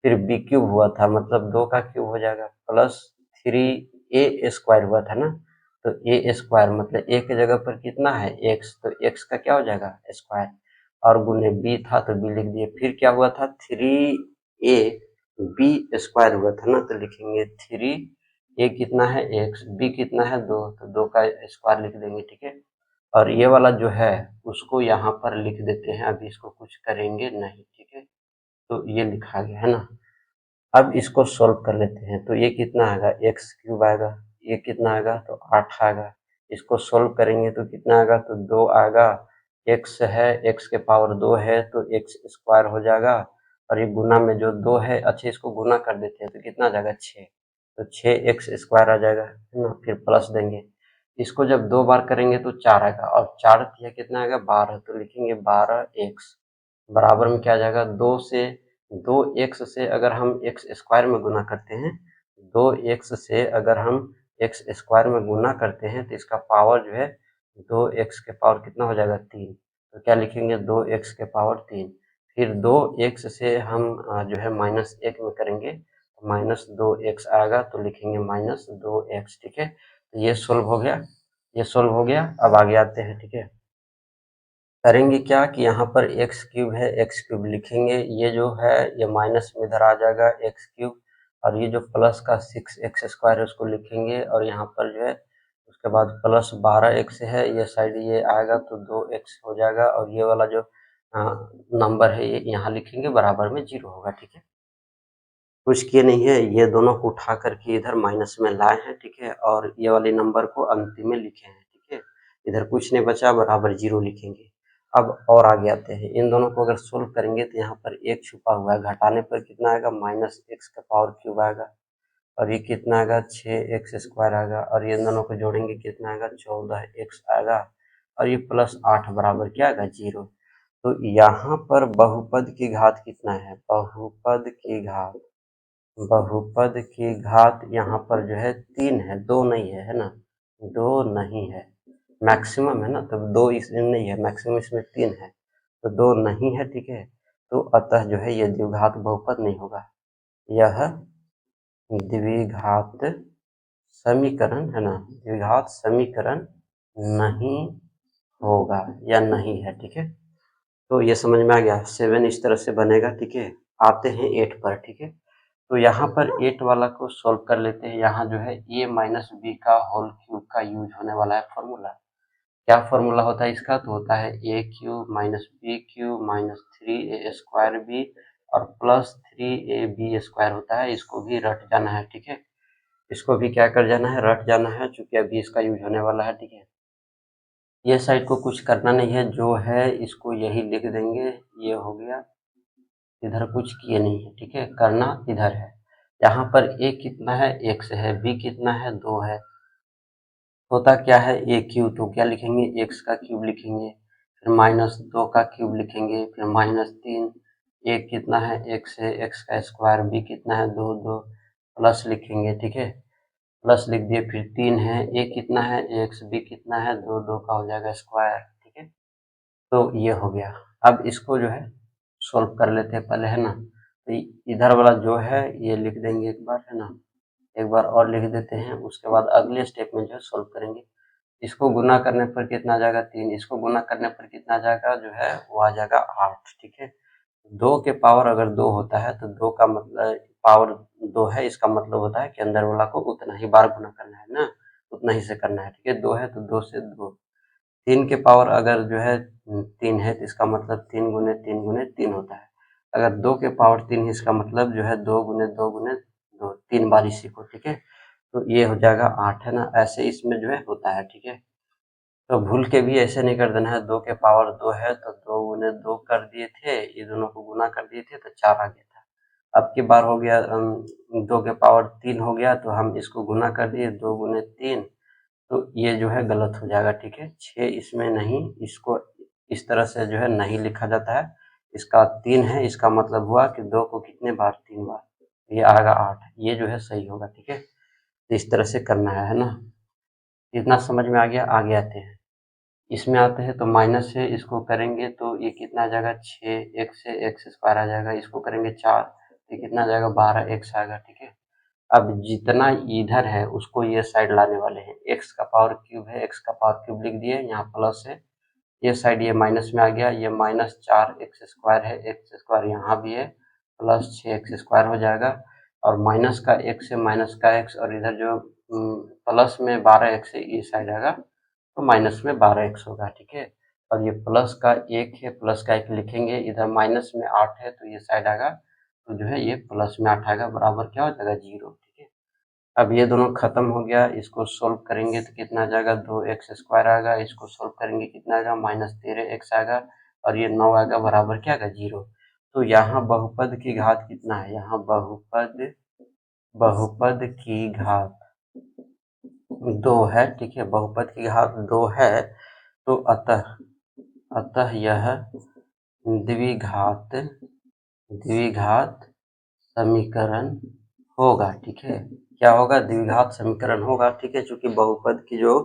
फिर बी क्यूब हुआ था, मतलब 2 का क्यूब हो जाएगा, प्लस 3a स्क्वायर हुआ था ना, तो a स्क्वायर मतलब a की जगह पर कितना है x, तो x का क्या हो जाएगा स्क्वायर, और गुने b था तो b लिख दिए। फिर क्या हुआ था 3a b स्क्वायर हुआ था ना, तो लिखेंगे 3a कितना है x, b कितना है 2, तो 2 का स्क्वायर लिख देंगे, ठीक है। और ये वाला जो है उसको यहाँ पर लिख देते हैं, अभी इसको कुछ करेंगे नहीं, ठीक है। तो ये लिखा गया है ना। अब इसको सोल्व कर लेते हैं। तो ये कितना आएगा, एक्स क्यूब आएगा, ये कितना आएगा तो 8 आएगा। इसको सोल्व करेंगे तो कितना आएगा, तो 2 आएगा। एक्स है, एक्स के पावर 2 है तो एक्स स्क्वायर हो जाएगा, और ये गुना में जो 2 है, अच्छा इसको गुना कर देते हैं तो कितना आ जाएगा 6, तो 6x स्क्वायर आ जाएगा, है ना। फिर प्लस देंगे, इसको जब 2 बार करेंगे तो 4 आएगा, और 4 तिया कितना आएगा 12, तो लिखेंगे 12x बराबर में क्या आ जाएगा, 2x से अगर हम एक्स स्क्वायर में गुना करते हैं, 2x से अगर हम एक्स स्क्वायर में गुना करते हैं तो इसका पावर जो है 2x के पावर कितना हो जाएगा 3, तो क्या लिखेंगे 2x के पावर 3। फिर 2x से हम जो है -1 में करेंगे तो -2x आएगा, तो लिखेंगे -2x, ठीक है। तो ये सोल्व हो गया, ये सोल्व हो गया। अब आगे आते हैं, ठीक है। करेंगे क्या कि यहाँ पर एक्स क्यूब है, एक्स क्यूब लिखेंगे, ये जो है ये माइनस में इधर आ जाएगा एक्स क्यूब, और ये जो प्लस का 6x स्क्वायर है उसको लिखेंगे, और यहाँ पर जो है उसके बाद प्लस 12x है, ये साइड ये आएगा तो 2x हो जाएगा, और ये वाला जो नंबर है ये यहाँ लिखेंगे, बराबर में 0 होगा, ठीक है। कुछ किए नहीं है, ये दोनों को उठा करके इधर माइनस में लाए हैं, ठीक है, और ये वाले नंबर को अंतिम में लिखे हैं, ठीक है। इधर कुछ नहीं बचा, बराबर 0 लिखेंगे। अब और आगे आते हैं, इन दोनों को अगर सोल्व करेंगे तो यहाँ पर एक छुपा हुआ है, घटाने पर कितना आएगा -x का पावर क्यूब आएगा, और ये कितना आएगा 6x स्क्वायर आएगा, और ये दोनों को जोड़ेंगे कितना आएगा 14x आएगा, और ये प्लस 8 बराबर क्या आएगा 0। तो यहाँ पर बहुपद की घात कितना है, बहुपद की घात यहाँ पर जो है 3 है, 2 नहीं है, है ना, 2 नहीं है, मैक्सिमम है ना, तब 2 इसमें नहीं है, मैक्सिमम इसमें 3 है, तो 2 नहीं है, ठीक है। तो अतः जो है ये द्विघात बहुपद नहीं होगा, यह द्विघात समीकरण है ना, द्विघात समीकरण नहीं होगा या नहीं है, ठीक है। तो ये समझ में आ गया, 7 इस तरह से बनेगा, ठीक है। आते हैं 8 पर, ठीक है। तो यहाँ पर 8 वाला को सॉल्व कर लेते हैं। यहाँ जो है a माइनस बी का होल क्यूब का यूज होने वाला है फॉर्मूला। क्या फॉर्मूला होता है इसका, तो होता है a cube minus B cube minus 3a square B और प्लस 3ab स्क्वायर होता है। इसको भी रट जाना है, ठीक है। इसको भी क्या कर जाना है, रट जाना है, चूंकि अभी इसका यूज होने वाला है, ठीक है। ये साइड को कुछ करना नहीं है, जो है इसको यही लिख देंगे, ये हो गया। इधर कुछ किए नहीं है, ठीक है, करना इधर है। यहाँ पर a कितना है, x है, b कितना है 2 है, होता क्या है a क्यूब, तो क्या लिखेंगे x का क्यूब लिखेंगे, फिर -2 का क्यूब लिखेंगे, फिर -3, a कितना है x है, x का स्क्वायर, b कितना है 2, 2 प्लस लिखेंगे, ठीक है, प्लस लिख दिए, फिर 3 है, a कितना है x, b कितना है 2, 2 का हो जाएगा स्क्वायर, ठीक है। तो ये हो गया। अब इसको जो है सोल्व कर लेते हैं पहले, है ना। तो इधर वाला जो है ये लिख देंगे एक बार, है ना, एक बार और लिख देते हैं, उसके बाद अगले स्टेप में जो है सोल्व करेंगे। इसको गुना करने पर कितना आ जाएगा 3, इसको गुना करने पर कितना आ जाएगा जो है वो आ जाएगा 8, ठीक है। 2 के पावर अगर 2 होता है तो 2 का मतलब पावर 2 है, इसका मतलब होता है कि अंदर वाला को उतना ही बार गुना करना है ना, उतना ही से करना है, ठीक है। 2 है तो 2 से 2। 3 के पावर अगर जो है 3 है तो इसका मतलब 3 गुने 3 गुने 3 होता है। अगर 2 के पावर 3 है इसका मतलब जो है 2 गुने 2 गुने 2, 3 बार इसी को, ठीक है। तो ये हो जाएगा 8 है ना, ऐसे इसमें जो है होता है, ठीक है। तो भूल के भी ऐसे नहीं कर देना है, 2 के पावर 2 है तो 2 गुने 2 कर दिए थे, ये दोनों को गुना कर दिए थे तो 4 आ गया था। अब की बार हो गया 2 के पावर 3 हो गया तो हम इसको गुना कर दिए 2 गुने 3, तो ये जो है गलत हो जाएगा, ठीक है। 6 इसमें नहीं, इसको इस तरह से जो है नहीं लिखा जाता है, इसका 3 है, इसका मतलब हुआ कि 2 को कितने बार 3 बार, ये आएगा 8, ये जो है सही होगा, ठीक है। तो इस तरह से करना है ना। इतना समझ में आ गया। आगे आते हैं, इसमें आते हैं तो माइनस से इसको करेंगे तो ये कितना आ जाएगा 6, एक से एक्स स्क्वायर आ जाएगा, इसको करेंगे 4 तो कितना आ जाएगा 12 एक्स आएगा, ठीक है। अब जितना इधर है उसको ये साइड लाने वाले हैं, एक्स का पावर क्यूब है, एक्स का पावर क्यूब लिख दिए, यहाँ प्लस है, ये साइड ये माइनस में आ गया, ये माइनस 4 एक्स स्क्वायर है, एक्स स्क्वायर यहाँ भी है, प्लस 6 एक्स स्क्वायर हो जाएगा, और माइनस का एक्स है, माइनस का एक्स, और इधर जो प्लस में 12 एक्स है ये साइड आएगा तो माइनस में 12 एक्स होगा, ठीक है। और ये प्लस का 1 है, प्लस का 1 लिखेंगे, इधर माइनस में 8 है तो ये साइड आएगा तो जो है ये प्लस में 8 आएगा, बराबर क्या हो जाएगा 0, ठीक है। अब ये दोनों खत्म हो गया, इसको सोल्व करेंगे तो कितना आ जाएगा 2 एक्स स्क्वायर आएगा, इसको सोल्व करेंगे कितना आएगा माइनस 13 एक्स आएगा, और ये 9 आएगा, बराबर क्या आएगा 0। तो यहाँ बहुपद की घात कितना है, यहाँ बहुपद बहुपद की घात 2 है, ठीक है। बहुपद की घात 2 है तो अतः यह द्विघात द्विघात समीकरण होगा, ठीक है। क्या होगा, द्विघात समीकरण होगा, ठीक है। चूंकि बहुपद की जो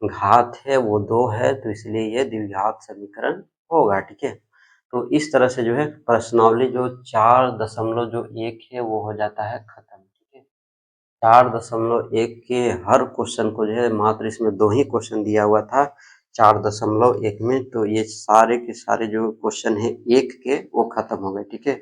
घात है वो 2 है तो इसलिए ये द्विघात समीकरण होगा, ठीक है। तो इस तरह से जो है प्रश्नावली जो 4.1 है वो हो जाता है खत्म, ठीक है। 4.1 के हर क्वेश्चन को जो है, मात्र इसमें 2 ही क्वेश्चन दिया हुआ था 4.1 में, तो ये सारे के सारे जो क्वेश्चन है 1 के वो खत्म हो गए, ठीक है।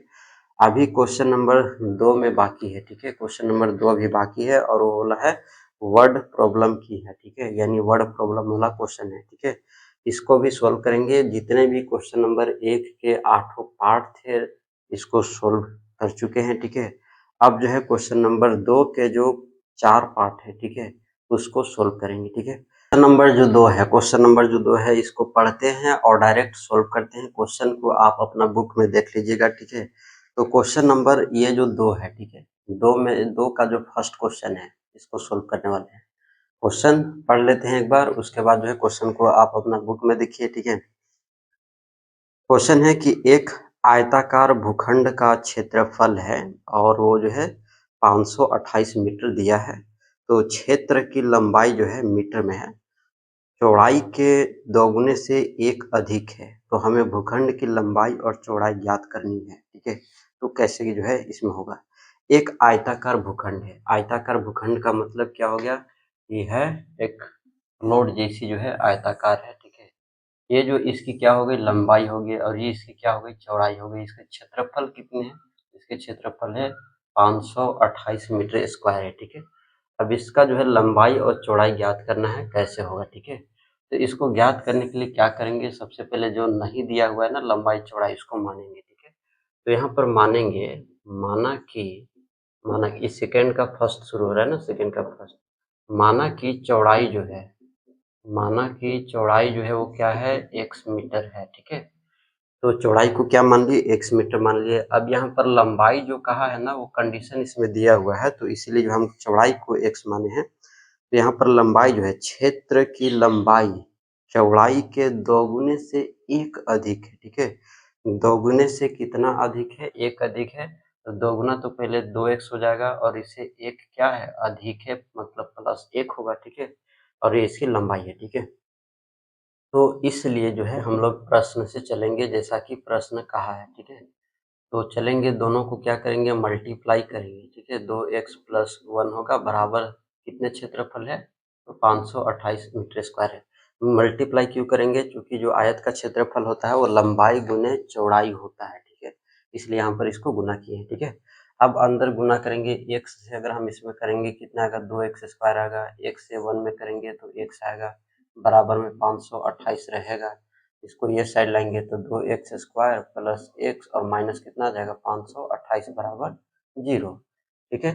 अभी क्वेश्चन नंबर 2 में बाकी है, ठीक है। क्वेश्चन नंबर 2 अभी बाकी है और वो वाला है वर्ड प्रॉब्लम की है, ठीक है, यानी वर्ड प्रॉब्लम वाला क्वेश्चन है, ठीक है। इसको भी सोल्व करेंगे, जितने भी क्वेश्चन नंबर 1 के 8 पार्ट थे इसको सोल्व कर चुके हैं, ठीक है। अब जो है क्वेश्चन नंबर 2 के जो 4 पार्ट है, ठीक है, उसको सोल्व करेंगे, ठीक है। क्वेश्चन नंबर जो 2 है इसको पढ़ते हैं और डायरेक्ट सोल्व करते हैं। क्वेश्चन को आप अपना बुक में देख लीजिएगा, ठीक है। तो क्वेश्चन नंबर ये जो 2 है, ठीक है, 2 का जो फर्स्ट क्वेश्चन है इसको सोल्व करने वाले हैं। क्वेश्चन पढ़ लेते हैं एक बार, उसके बाद जो है क्वेश्चन को आप अपना बुक में देखिए, ठीक है। क्वेश्चन है कि एक आयताकार भूखंड का क्षेत्रफल है और वो जो है 528 मीटर दिया है, तो क्षेत्र की लंबाई जो है मीटर में है, चौड़ाई के दोगुने से 1 अधिक है, तो हमें भूखंड की लंबाई और चौड़ाई ज्ञात करनी है, ठीक है। तो कैसे जो है इसमें होगा, एक आयताकार भूखंड है, आयताकार भूखंड का मतलब क्या हो गया, ये है एक प्लॉट जैसी जो है आयताकार है, ठीक है। ये जो इसकी क्या हो गई लंबाई हो गई और ये इसकी क्या हो गई चौड़ाई हो गई। इसके क्षेत्रफल कितने हैं, इसके क्षेत्रफल है 528 मीटर स्क्वायर है, ठीक है। अब इसका जो है लंबाई और चौड़ाई ज्ञात करना है, कैसे होगा, ठीक है। तो इसको ज्ञात करने के लिए क्या करेंगे, सबसे पहले जो नहीं दिया हुआ है ना लंबाई चौड़ाई, इसको मानेंगे, ठीक है। तो यहाँ पर मानेंगे, माना कि सेकेंड का फर्स्ट शुरू हो रहा है ना, सेकेंड का फर्स्ट, माना कि चौड़ाई जो है, माना कि चौड़ाई जो है वो क्या है x मीटर है, ठीक है। तो चौड़ाई को क्या मान लिए x मीटर मान लिए। अब यहाँ पर लंबाई जो कहा है ना वो कंडीशन इसमें दिया हुआ है, तो इसीलिए जो हम चौड़ाई को x माने हैं। तो यहाँ पर लंबाई जो है, क्षेत्र की लंबाई चौड़ाई के दोगुने से 1 अधिक है, ठीक है। दोगुने से कितना अधिक है, 1 अधिक है, तो दोगुना तो पहले 2x हो जाएगा और इसे 1 क्या है अधिक है, मतलब प्लस 1 होगा, ठीक है। और ये इसकी लंबाई है, ठीक है। तो इसलिए जो है हम लोग प्रश्न से चलेंगे जैसा कि प्रश्न कहा है, ठीक है। तो चलेंगे, दोनों को क्या करेंगे, मल्टीप्लाई करेंगे, ठीक है। 2x + 1 होगा बराबर कितने क्षेत्रफल है, तो 528 मीटर स्क्वायर है। मल्टीप्लाई क्यों करेंगे, क्योंकि जो आयत का क्षेत्रफल होता है वो लंबाई गुने चौड़ाई होता है, ठीक है, इसलिए यहाँ पर इसको गुना किए हैं, ठीक है। अब अंदर गुना करेंगे, x से अगर हम इसमें करेंगे कितना आएगा, 2x स्क्वायर आएगा, x से 1 में करेंगे तो x आएगा, बराबर में 528 रहेगा। इसको ये साइड लाएंगे तो 2x स्क्वायर प्लस x और माइनस कितना आ जाएगा, 528 बराबर 0, ठीक है।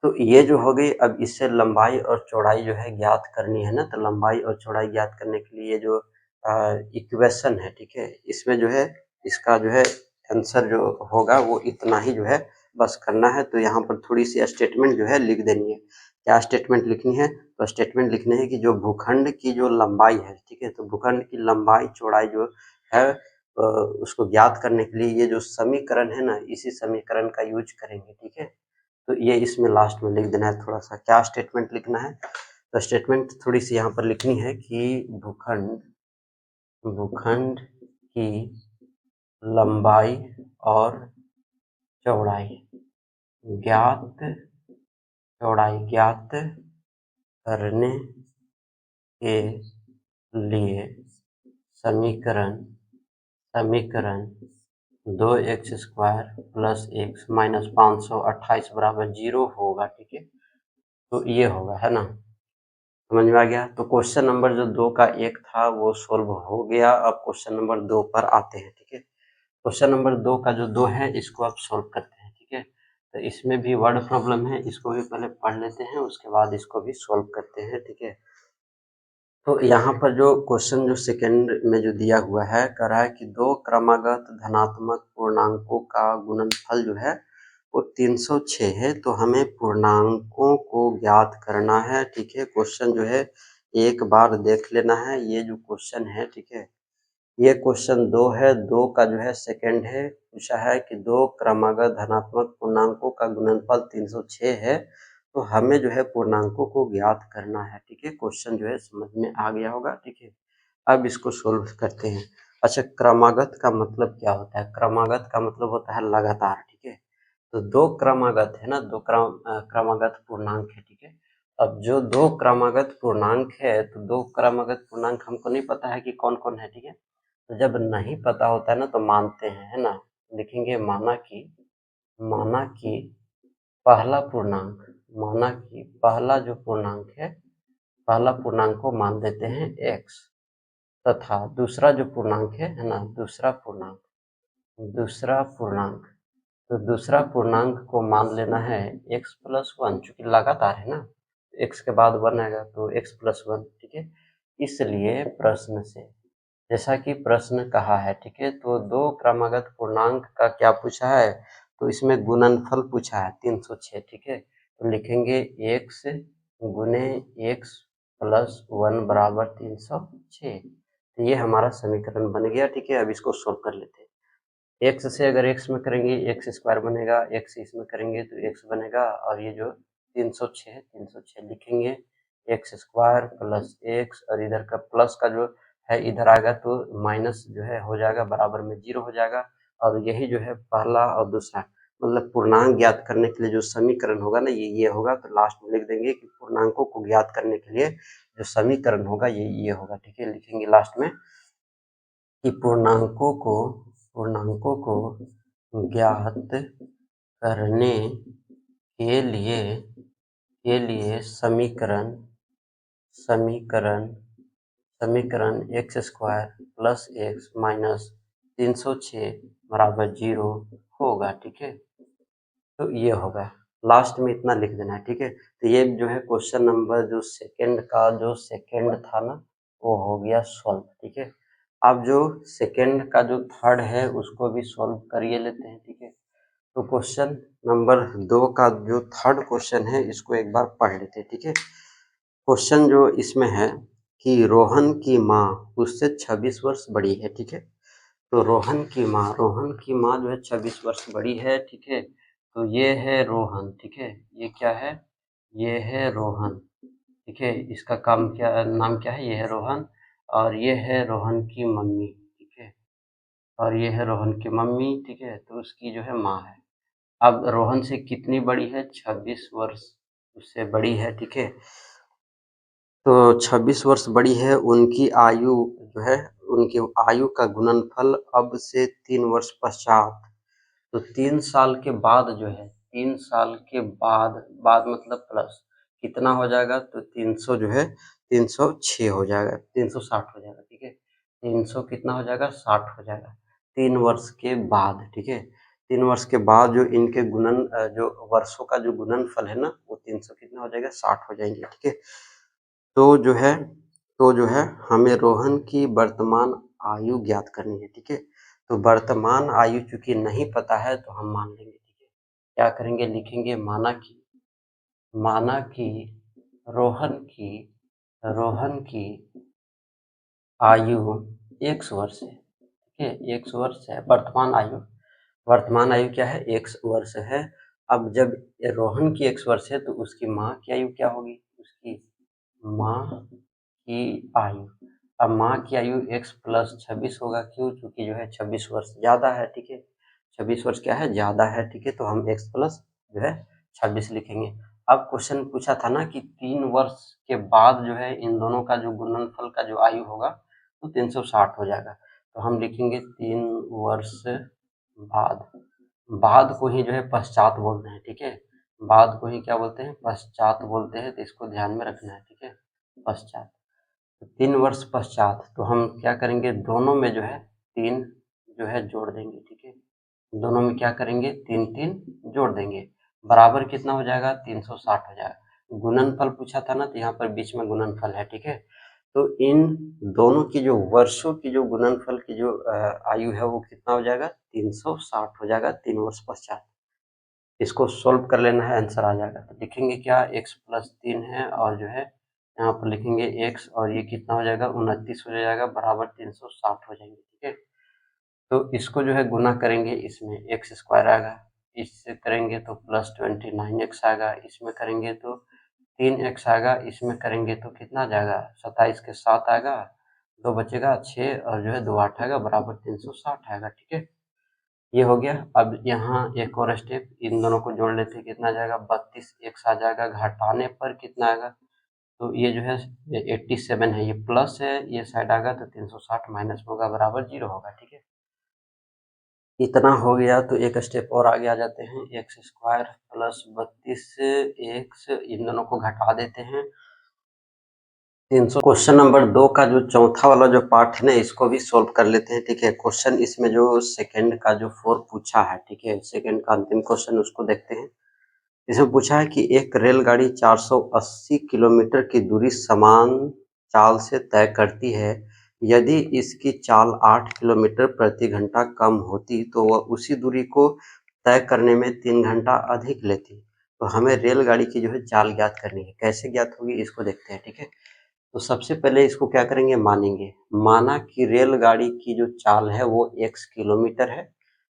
तो ये जो हो गई, अब इससे लंबाई और चौड़ाई जो है ज्ञात करनी है ना, तो लंबाई और चौड़ाई ज्ञात करने के लिए जो इक्वेशन है, ठीक है, इसमें जो है इसका जो है आंसर जो होगा वो इतना ही जो है बस करना है। तो यहाँ पर थोड़ी सी स्टेटमेंट जो है लिख देनी है। क्या स्टेटमेंट लिखनी है, तो स्टेटमेंट लिखनी है कि जो भूखंड की जो लंबाई है, ठीक है, तो भूखंड की लंबाई चौड़ाई जो है उसको ज्ञात करने के लिए ये जो समीकरण है ना, इसी समीकरण का यूज करेंगे, ठीक है। तो ये इसमें लास्ट में लिख देना है। थोड़ा सा क्या स्टेटमेंट लिखना है, तो स्टेटमेंट थोड़ी सी यहाँ पर लिखनी है कि भूखंड की लंबाई और चौड़ाई ज्ञात करने के लिए समीकरण 2x square plus x minus 528 बराबर 0 होगा, ठीक है। तो ये होगा, है ना, समझ में आ गया। तो क्वेश्चन नंबर जो 2 का 1 था वो सोल्व हो गया। अब क्वेश्चन नंबर 2 पर आते हैं, ठीक है। क्वेश्चन नंबर 2 का जो 2 है इसको आप सोल्व करते हैं, ठीक है। तो इसमें भी वर्ड प्रॉब्लम है, इसको भी पहले पढ़ लेते हैं, उसके बाद इसको भी सोल्व करते हैं, ठीक है। तो यहाँ पर जो क्वेश्चन जो सेकंड में जो दिया हुआ है, कह रहा है कि दो क्रमागत धनात्मक पूर्णांकों का गुणनफल जो है वो 306 है। तो हमें पूर्णांकों को ज्ञात करना है, ठीक है। क्वेश्चन जो है एक बार देख लेना है, ये जो क्वेश्चन है, ठीक है, ये क्वेश्चन 2 है। 2 का जो है सेकंड है, पूछा है कि दो क्रमागत धनात्मक पूर्णांकों का गुणनफल 306 है। तो हमें जो है पूर्णांकों को ज्ञात करना है, ठीक है। क्वेश्चन जो है समझ में आ गया होगा, ठीक है। अब इसको सोल्व करते हैं। अच्छा, क्रमागत का मतलब क्या होता है, क्रमागत का मतलब होता है लगातार, ठीक है। तो दो क्रमागत है ना, क्रमागत पूर्णांक है, ठीक है। अब जो दो क्रमागत पूर्णांक है, तो दो क्रमागत पूर्णांक हमको नहीं पता है कि कौन कौन है, ठीक है। तो जब नहीं पता होता है ना तो मानते हैं, है ना, लिखेंगे माना कि पहला जो पूर्णांक है, पहला पूर्णांक को मान देते हैं x, तथा दूसरा जो पूर्णांक है ना, दूसरा पूर्णांक, तो दूसरा पूर्णांक को मान लेना है x + 1, चूंकि लगातार है ना, x के बाद 1 आएगा तो x + 1, ठीक है। इसलिए प्रश्न से, जैसा कि प्रश्न कहा है, ठीक है, तो दो क्रमागत पूर्णांक का क्या पूछा है, तो इसमें गुणनफल पूछा है 306, ठीक है। तो लिखेंगे x गुने x + 1 बराबर 306। तो ये हमारा समीकरण बन गया, ठीक है। अब इसको सोल्व कर लेते हैं। x से अगर x में करेंगे x स्क्वायर बनेगा, x इसमें करेंगे तो x बनेगा, और ये जो 306 लिखेंगे x स्क्वायर प्लस x, और इधर का प्लस का जो है इधर आएगा तो माइनस जो है हो जाएगा, बराबर में 0 हो जाएगा। और यही जो है पहला और दूसरा, मतलब पूर्णांक ज्ञात करने के लिए जो समीकरण होगा ना, ये होगा। तो लास्ट में लिख देंगे कि पूर्णांकों को ज्ञात करने के लिए जो समीकरण होगा ये होगा, ठीक है। लिखेंगे लास्ट में कि पूर्णांकों को ज्ञात करने के लिए समीकरण x square plus x minus 306 बराबर 0 होगा, ठीक है। तो ये होगा, लास्ट में इतना लिख देना है, ठीक है। तो ये जो है क्वेश्चन नंबर जो सेकंड था ना, वो हो गया सॉल्व, ठीक है। अब जो सेकंड का जो थर्ड है उसको भी सॉल्व करिए लेते हैं, ठीक है। तो क्वेश्चन नंबर 2 का जो थर्ड क्वेश्चन है इसको एक बार पढ़ लेते हैं, ठीक है। क्वेश्चन जो इसमें है कि रोहन की माँ उससे 26 वर्ष बड़ी है, ठीक है। तो रोहन की माँ जो है 26 वर्ष बड़ी है, ठीक है। तो ये है रोहन, ठीक है, ये क्या है, ये है रोहन, ठीक है। इसका नाम क्या है, ये है रोहन, और ये है रोहन की मम्मी, ठीक है। और ये है रोहन की मम्मी, ठीक है, तो उसकी जो है माँ है। अब रोहन से कितनी बड़ी है? 26 वर्ष उससे बड़ी है, ठीक है। तो 26 वर्ष बड़ी है, उनकी आयु जो है, उनकी आयु का गुणनफल अब से 3 वर्ष पश्चात, तो 3 साल के बाद जो है, 3 साल के बाद मतलब प्लस कितना हो जाएगा? तो 300 जो है 306 हो जाएगा, 360 हो जाएगा, ठीक है। 300 कितना हो जाएगा? 60 हो जाएगा 3 वर्ष के बाद, ठीक है। 3 वर्ष के बाद जो इनके जो वर्षों का जो गुणनफल है ना, वो 300 कितना हो जाएगा? 60 हो जाएंगे, ठीक है। तो जो है हमें रोहन की वर्तमान आयु ज्ञात करनी है, ठीक है। तो वर्तमान आयु चूंकि नहीं पता है तो हम मान लेंगे, ठीक है। क्या करेंगे? लिखेंगे माना कि रोहन की आयु x वर्ष है, ठीक है। x वर्ष है वर्तमान आयु क्या है? x वर्ष है। अब जब रोहन की x वर्ष है तो उसकी माँ की आयु क्या होगी? उसकी माँ की आयु, अब माँ की आयु x प्लस 26 होगा, क्यों? क्योंकि जो है 26 वर्ष ज्यादा है, ठीक है। 26 वर्ष क्या है? ज्यादा है, ठीक है। तो हम x प्लस जो है 26 लिखेंगे। अब क्वेश्चन पूछा था ना कि 3 वर्ष के बाद जो है इन दोनों का जो गुणनफल का जो आयु होगा तो 360 हो जाएगा। तो हम लिखेंगे 3 वर्ष बाद, बाद को ही जो है पश्चात बोलते हैं, ठीक है। बाद को ही क्या बोलते हैं? पश्चात बोलते हैं, तो इसको ध्यान में रखना है, ठीक है। पश्चात, तो 3 वर्ष पश्चात, तो हम क्या करेंगे? दोनों में जो है 3 जो है जोड़ देंगे, ठीक है। दोनों में क्या करेंगे? 3 3 जोड़ देंगे, बराबर कितना हो जाएगा? 360 हो जाएगा। गुणनफल पूछा था ना, तो यहाँ पर बीच में गुणनफल है, ठीक है। तो इन दोनों की जो वर्षों की जो गुणनफल की जो आयु है वो कितना हो जाएगा? 360 हो जाएगा 3 वर्ष पश्चात। इसको सोल्व कर लेना है, आंसर आ जाएगा। तो लिखेंगे क्या? x प्लस 3 है और जो है यहाँ पर लिखेंगे x, और ये कितना हो जाएगा? 29 हो जाएगा, बराबर 360 हो जाएंगे, ठीक है। तो इसको जो है गुना करेंगे, इसमें एक्स स्क्वायर आएगा, इससे करेंगे तो प्लस 29x आएगा, इसमें करेंगे तो 3x आएगा, इसमें करेंगे तो कितना आ जाएगा? 27 के 7 आएगा, 2 बचेगा 6, और जो है 2 8 आएगा, बराबर 360 आएगा, ठीक है। ये हो गया। अब यहाँ एक और स्टेप, इन दोनों को जोड़ लेते हैं, कितना आ जाएगा? 32x आ जाएगा, घटाने पर कितना आएगा? तो ये जो है 87 है, ये प्लस है, ये साइड आएगा तो 360 माइनस में होगा, बराबर 0 होगा, ठीक है। इतना हो गया, तो एक स्टेप और आगे आ जाते हैं। एक्स स्क्वायर प्लस 32x, इन दोनों को घटा देते हैं, 300। क्वेश्चन नंबर 2 का जो चौथा वाला जो पार्ट है ना, इसको भी सोल्व कर लेते हैं, ठीक है। क्वेश्चन इसमें जो सेकंड का जो 4 पूछा है, ठीक है, सेकंड का अंतिम क्वेश्चन उसको देखते हैं। इसमें पूछा है कि एक रेलगाड़ी 480 किलोमीटर की दूरी समान चाल से तय करती है। यदि इसकी चाल 8 किलोमीटर प्रति घंटा कम होती तो वह उसी दूरी को तय करने में 3 घंटा अधिक लेती। तो हमें रेलगाड़ी की जो है चाल ज्ञात करनी है। कैसे ज्ञात होगी इसको देखते हैं, ठीक है। तो सबसे पहले इसको क्या करेंगे? मानेंगे। माना कि रेलगाड़ी की जो चाल है वो x किलोमीटर है,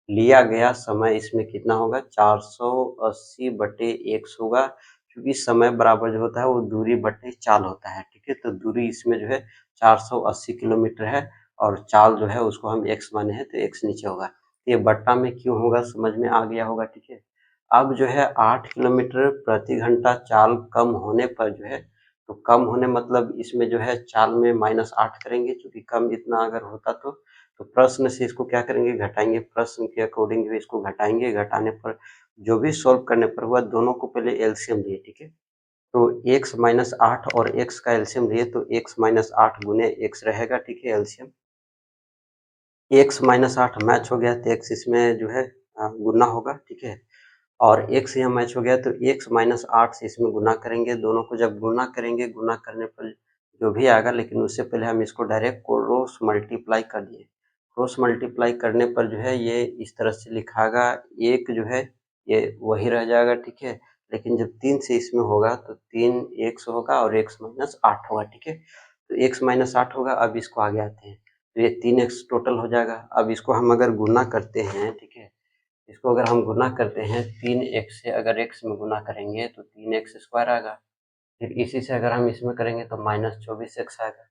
लिया गया समय इसमें कितना होगा? 480 बटे x होगा, क्योंकि समय बराबर जो होता है वो दूरी बटे चाल होता है, ठीक है। तो दूरी इसमें जो है 480 किलोमीटर है, और चाल जो है उसको हम x माने हैं, तो x नीचे होगा। ये बट्टा में क्यों होगा, समझ में आ गया होगा, ठीक है। अब जो है 8 किलोमीटर प्रति घंटा चाल कम होने पर जो है, तो कम होने मतलब इसमें जो है चाल में -8 करेंगे, क्योंकि कम इतना अगर होता तो प्रश्न से इसको क्या करेंगे? घटाएंगे, प्रश्न के अकॉर्डिंग इसको घटाएंगे। घटाने पर जो भी सोल्व करने पर हुआ, दोनों को पहले एलसीएम लिए, ठीक है। तो x -8 और x का एलसीएम लिए तो x -8 गुने x रहेगा, ठीक है, एलसीएम। x -8 मैच हो गया तो x इसमें जो है गुना होगा, ठीक है। और x यहाँ मैच हो गया तो x -8 से इसमें गुना करेंगे। दोनों को जब गुना करेंगे, गुना करने पर जो भी आएगा, लेकिन उससे पहले हम इसको डायरेक्ट क्रॉस मल्टीप्लाई कर दिए। क्रॉस मल्टीप्लाई करने पर जो है ये इस तरह से लिखागा, एक जो है ये वही रह जाएगा, ठीक है। लेकिन जब 3 से इसमें होगा तो 3x होगा और x -8 होगा, ठीक है। तो x -8 होगा। अब इसको आगे आते हैं, तो ये 3x टोटल हो जाएगा। अब इसको हम अगर गुना करते हैं, ठीक है, इसको अगर हम गुना करते हैं 3x से, अगर x में गुना करेंगे तो 3x स्क्वायर आएगा। फिर इसी से अगर हम इसमें करेंगे तो -24x आएगा।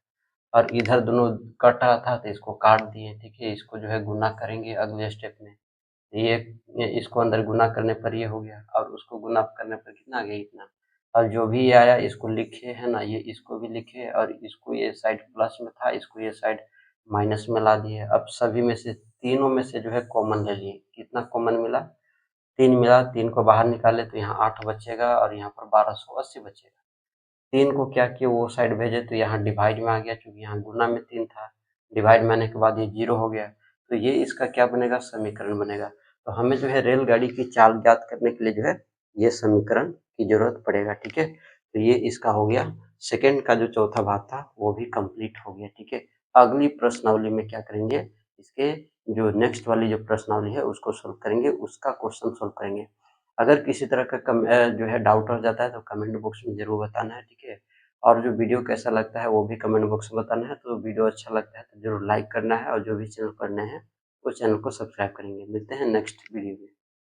और इधर दोनों कट रहा था तो इसको काट दिए, ठीक है। इसको जो है गुना करेंगे अगले स्टेप में, ये इसको अंदर गुना करने पर ये हो गया और उसको गुना करने पर कितना आ गया, इतना। और जो भी आया इसको लिखे है ना, ये इसको भी लिखे और इसको ये साइड प्लस में था, इसको ये साइड माइनस में ला दिए। अब सभी में से तीनों में से जो है कॉमन ले लिए, कितना कॉमन मिला, 3 मिला। 3 को बाहर निकाले तो यहाँ 8 बचेगा और यहाँ पर 1280 बचेगा। 3 को क्या किए, वो साइड भेजे तो यहाँ डिवाइड में आ गया, क्योंकि यहाँ गुना में 3 था। डिवाइड में आने के बाद ये 0 हो गया, तो ये इसका क्या बनेगा, समीकरण बनेगा। तो हमें जो है रेलगाड़ी की चाल ज्ञात करने के लिए जो है ये समीकरण की जरूरत पड़ेगा, ठीक है। तो ये इसका हो गया, सेकंड का जो चौथा भाग था वो भी कंप्लीट हो गया, ठीक है। अगली प्रश्नावली में क्या करेंगे, इसके जो नेक्स्ट वाली जो प्रश्नावली है उसको सोल्व करेंगे, उसका क्वेश्चन सोल्व करेंगे। अगर किसी तरह का जो है डाउट हो जाता है तो कमेंट बॉक्स में जरूर बताना है, ठीक है। और जो वीडियो कैसा लगता है वो भी कमेंट बॉक्स में बताना है। तो वीडियो अच्छा लगता है तो जरूर लाइक करना है और जो भी चैनल पर नए हैं वो चैनल को सब्सक्राइब करेंगे। मिलते हैं नेक्स्ट वीडियो में।